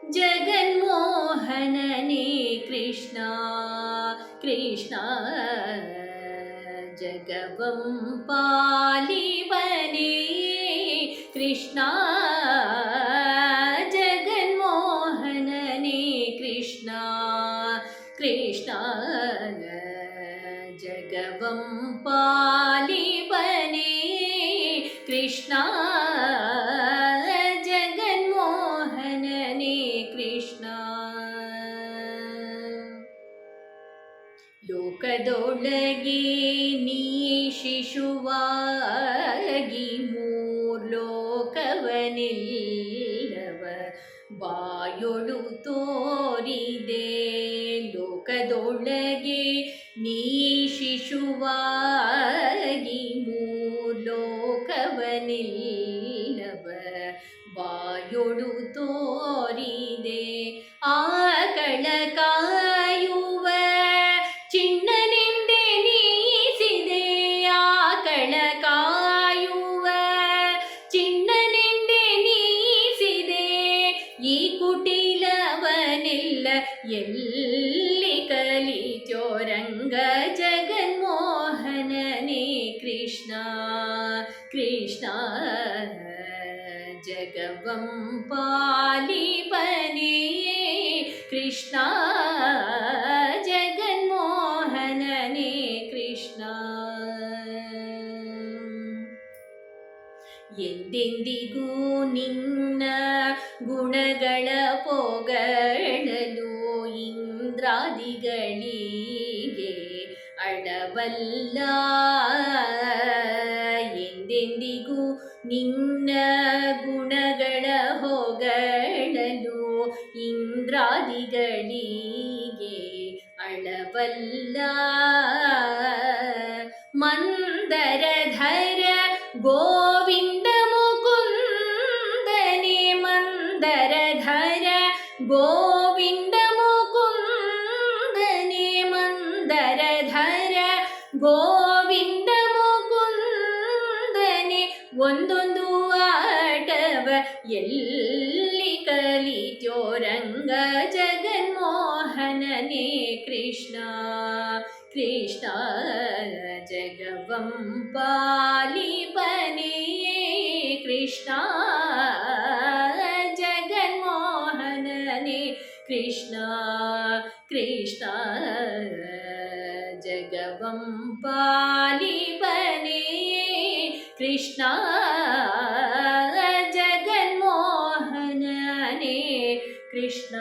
जगन्मोहनने कृष्ण कृष्ण जगवं पालिबने कृष्ण जगन्मोहनने कृष्ण कृष्ण जगवं पालिबने कृष्ण जगन्मोहनने कृष्ण ಲೋಕದೊಳಗೆ ನೀ ಶಿಶುವಾಗಿ ಮೂರ್ಲೋಕವನೆಲ್ಲವ ಬಾಯೊಳು ತೋರಿದೆ ಲೋಕದೊಳಗೆ ನೀ ಶಿಶುವಾಗಿ ಮೂರ್ಲೋಕವನೆಲ್ಲವ ಬಾಯೊಳು ತೋರಿದೆ ಆಕಳ ಕಾಯುವ ಚಿಣ್ಣನೆಂದೆನಿಸಿದೆ ಆಕಳ ಕಾಯುವ ಚಿಣ್ಣನೆಂದೆನಿಸಿದೆ ಈ ಕುಟಿಲವನೆಲ್ಲ ಎಲ್ಲಿ ಕಲಿತೋರಂಗ ಜಗನ್ಮೋಹನನೇ ಕೃಷ್ಣ ಕೃಷ್ಣ ಜಗವಂ ಪಾಲಿಬನೇ ಕೃಷ್ಣ ಜಗನ್ಮೋಹನನೇ ಕೃಷ್ಣ ಎಂದೆಂದಿಗೂ ನಿನ್ನ ಗುಣಗಳ ಪೊಗಳಲು ಇಂದ್ರಾದಿಗಳಿಗೆ ಅಳವಲ್ಲ ಎಂದೆಂದಿಗೂ ನಿನ್ನ ಗುಣಗಳ ಹೊಗಳಲು ಇಂದ್ರಾದಿಗಳಿಗೆ ಅಳವಲ್ಲ ಮಂದರಧರ ಗೋವಿಂದ ಮುಕುಂದನೆ ಮಂದರಧರ ಗೋವಿಂದ ಮುಕುಂದನೆ ಮಂದರಧರ ಗೋವಿಂದ ಮುಕುಂದನೆ ಒಂದೊಂದು ಆಟವ ಎಲ್ಲಿ ಕಲಿತೋರಂಗ ಜಗನ್ಮೋಹನನೇ ಕೃಷ್ಣ ಕೃಷ್ಣ ಜಗವಂ ಪಾಲಿಬನೇ ಕೃಷ್ಣ ಜಗನ್ಮೋಹನನೇ ಕೃಷ್ಣ ಕೃಷ್ಣ ಜಗವಂ ಪಾಲಿಬನೇ ಕೃಷ್ಣ ಜಗನ್ಮೋಹನನೇ ಕೃಷ್ಣ